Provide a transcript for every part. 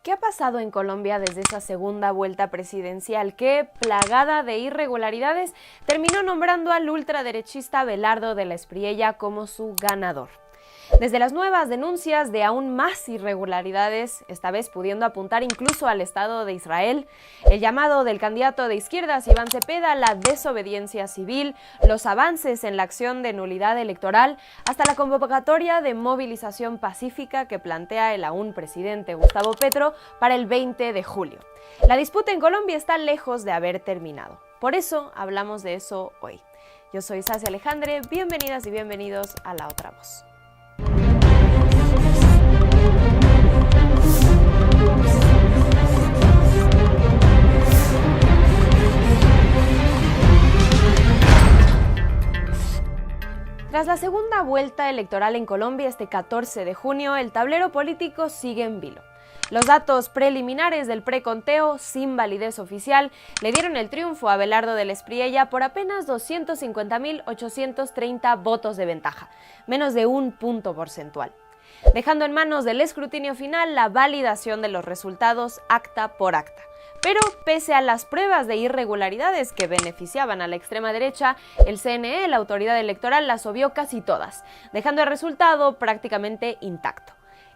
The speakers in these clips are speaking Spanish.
¿Qué ha pasado en Colombia desde esa segunda vuelta presidencial que, plagada de irregularidades, terminó nombrando al ultraderechista Abelardo de la Espriella como su ganador? Desde las nuevas denuncias de aún más irregularidades, esta vez pudiendo apuntar incluso al Estado de Israel, el llamado del candidato de izquierdas Iván Cepeda, la desobediencia civil, los avances en la acción de nulidad electoral, hasta la convocatoria de movilización pacífica que plantea el aún presidente Gustavo Petro para el 20 de julio. La disputa en Colombia está lejos de haber terminado. Por eso hablamos de eso hoy. Yo soy Sacia Alejandre, bienvenidas y bienvenidos a La Otra Voz. Tras la segunda vuelta electoral en Colombia este 14 de junio, el tablero político sigue en vilo. Los datos preliminares del preconteo, sin validez oficial, le dieron el triunfo a Abelardo de la Espriella por apenas 250.830 votos de ventaja, menos de un punto porcentual, dejando en manos del escrutinio final la validación de los resultados acta por acta. Pero pese a las pruebas de irregularidades que beneficiaban a la extrema derecha, el CNE, la autoridad electoral, las obvió casi todas, dejando el resultado prácticamente intacto.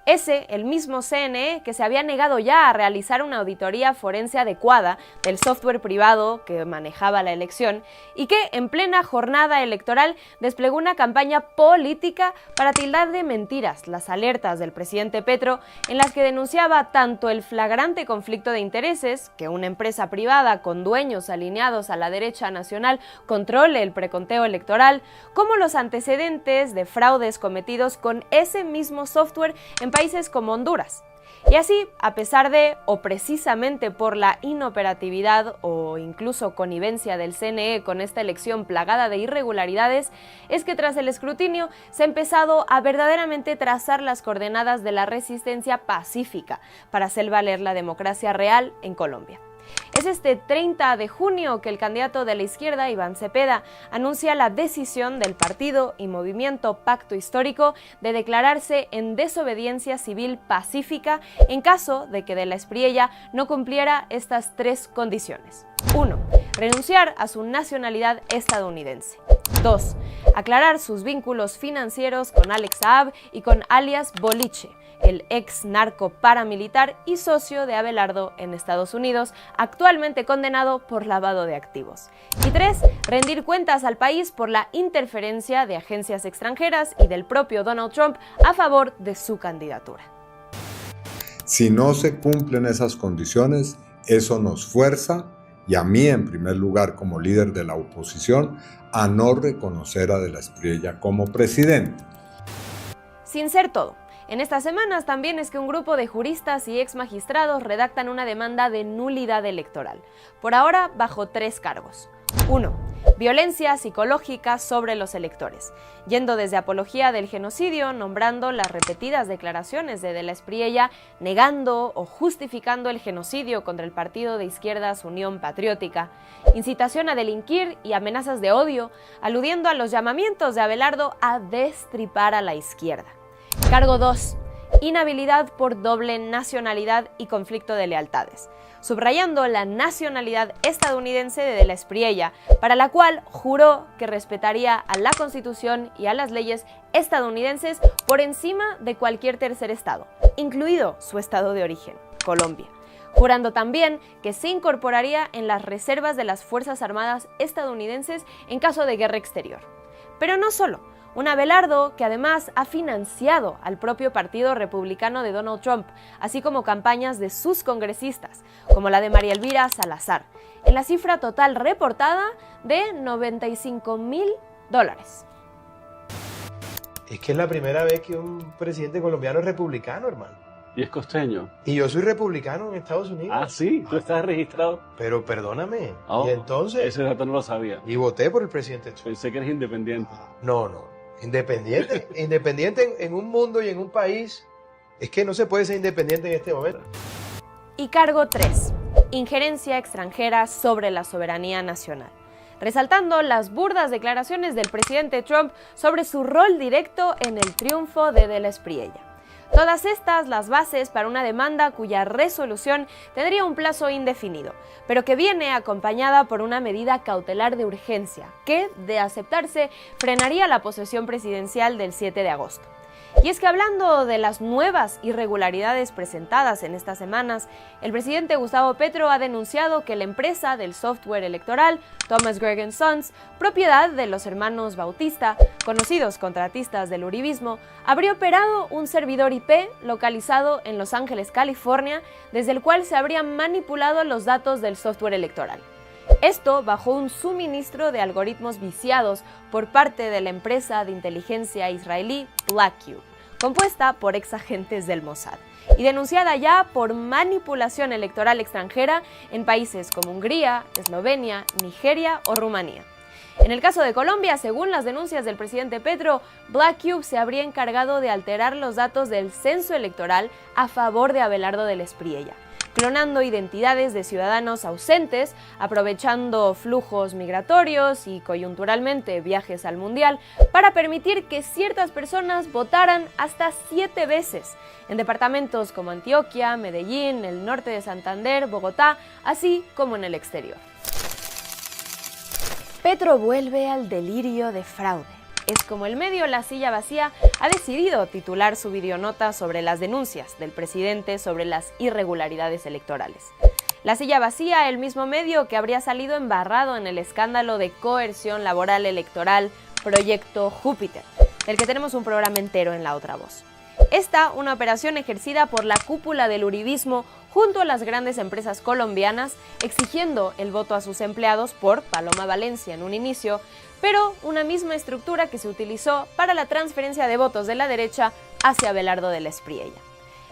El mismo CNE que se había negado ya a realizar una auditoría forense adecuada del software privado que manejaba la elección y que en plena jornada electoral desplegó una campaña política para tildar de mentiras las alertas del presidente Petro en las que denunciaba tanto el flagrante conflicto de intereses, que una empresa privada con dueños alineados a la derecha nacional controle el preconteo electoral, como los antecedentes de fraudes cometidos con ese mismo software en países como Honduras. Y así, a pesar de, o precisamente por la inoperatividad o incluso connivencia del CNE con esta elección plagada de irregularidades, es que tras el escrutinio se ha empezado a verdaderamente trazar las coordenadas de la resistencia pacífica para hacer valer la democracia real en Colombia. Es este 30 de junio que el candidato de la izquierda, Iván Cepeda, anuncia la decisión del partido y movimiento Pacto Histórico de declararse en desobediencia civil pacífica en caso de que de la Espriella no cumpliera estas tres condiciones. 1. Renunciar a su nacionalidad estadounidense. 2. Aclarar sus vínculos financieros con Alex Saab y con alias Boliche, el ex narco paramilitar y socio de Abelardo en Estados Unidos, actualmente condenado por lavado de activos. Y 3. Rendir cuentas al país por la interferencia de agencias extranjeras y del propio Donald Trump a favor de su candidatura. Si no se cumplen esas condiciones, eso nos fuerza, y a mí en primer lugar como líder de la oposición, a no reconocer a de la Espriella como presidente. Sin ser todo, en estas semanas también es que un grupo de juristas y ex magistrados redactan una demanda de nulidad electoral, por ahora bajo 3 cargos. 1. Violencia psicológica sobre los electores, yendo desde apología del genocidio, nombrando las repetidas declaraciones de la Espriella, negando o justificando el genocidio contra el partido de izquierdas Unión Patriótica, incitación a delinquir y amenazas de odio, aludiendo a los llamamientos de Abelardo a destripar a la izquierda. Cargo 2. Inhabilidad por doble nacionalidad y conflicto de lealtades, subrayando la nacionalidad estadounidense de la Espriella, para la cual juró que respetaría a la Constitución y a las leyes estadounidenses por encima de cualquier tercer estado, incluido su estado de origen, Colombia, jurando también que se incorporaría en las reservas de las Fuerzas Armadas estadounidenses en caso de guerra exterior. Pero no solo. Un Abelardo que además ha financiado al propio Partido Republicano de Donald Trump, así como campañas de sus congresistas, como la de María Elvira Salazar, en la cifra total reportada de $95.000. Es que es la primera vez que un presidente colombiano es republicano, hermano. Y es costeño. Y yo soy republicano en Estados Unidos. Ah, sí, tú estás registrado. Pero perdóname. Oh, y entonces. Ese dato no lo sabía. Y voté por el presidente Trump. Pensé que eres independiente. No. Independiente. Independiente en un mundo y en un país. Es que no se puede ser independiente en este momento. Y cargo 3. Injerencia extranjera sobre la soberanía nacional, resaltando las burdas declaraciones del presidente Trump sobre su rol directo en el triunfo de la Espriella. Todas estas las bases para una demanda cuya resolución tendría un plazo indefinido, pero que viene acompañada por una medida cautelar de urgencia, que, de aceptarse, frenaría la posesión presidencial del 7 de agosto. Y es que hablando de las nuevas irregularidades presentadas en estas semanas, el presidente Gustavo Petro ha denunciado que la empresa del software electoral Thomas Gregg & Sons, propiedad de los hermanos Bautista, conocidos contratistas del uribismo, habría operado un servidor IP localizado en Los Ángeles, California, desde el cual se habrían manipulado los datos del software electoral. Esto bajo un suministro de algoritmos viciados por parte de la empresa de inteligencia israelí Black Cube, compuesta por exagentes del Mossad, y denunciada ya por manipulación electoral extranjera en países como Hungría, Eslovenia, Nigeria o Rumanía. En el caso de Colombia, según las denuncias del presidente Petro, Black Cube se habría encargado de alterar los datos del censo electoral a favor de Abelardo del Espriella, clonando identidades de ciudadanos ausentes, aprovechando flujos migratorios y coyunturalmente viajes al Mundial para permitir que ciertas personas votaran hasta 7 veces en departamentos como Antioquia, Medellín, el norte de Santander, Bogotá, así como en el exterior. Petro vuelve al delirio de fraude. Es como el medio La Silla Vacía ha decidido titular su videonota sobre las denuncias del presidente sobre las irregularidades electorales. La Silla Vacía, el mismo medio que habría salido embarrado en el escándalo de coerción laboral electoral Proyecto Júpiter, del que tenemos un programa entero en La Otra Voz. Esta, una operación ejercida por la cúpula del uribismo junto a las grandes empresas colombianas, exigiendo el voto a sus empleados por Paloma Valencia en un inicio, pero una misma estructura que se utilizó para la transferencia de votos de la derecha hacia Abelardo del Espriella.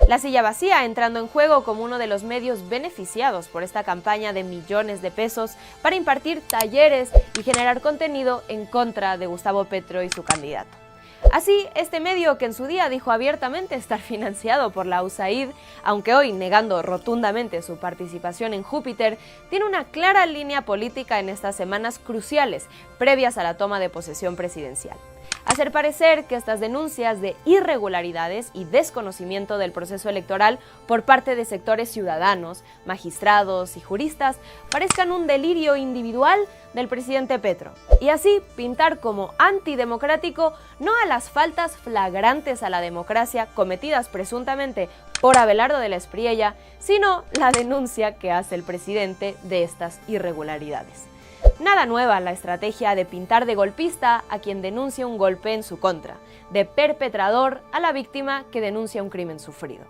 La Silla Vacía entrando en juego como uno de los medios beneficiados por esta campaña de millones de pesos para impartir talleres y generar contenido en contra de Gustavo Petro y su candidato. Así, este medio, que en su día dijo abiertamente estar financiado por la USAID, aunque hoy negando rotundamente su participación en Júpiter, tiene una clara línea política en estas semanas cruciales previas a la toma de posesión presidencial. Hacer parecer que estas denuncias de irregularidades y desconocimiento del proceso electoral por parte de sectores ciudadanos, magistrados y juristas parezcan un delirio individual del presidente Petro, y así pintar como antidemocrático no a las faltas flagrantes a la democracia cometidas presuntamente por Abelardo del Espriella, sino la denuncia que hace el presidente de estas irregularidades. Nada nueva la estrategia de pintar de golpista a quien denuncia un golpe en su contra, de perpetrador a la víctima que denuncia un crimen sufrido.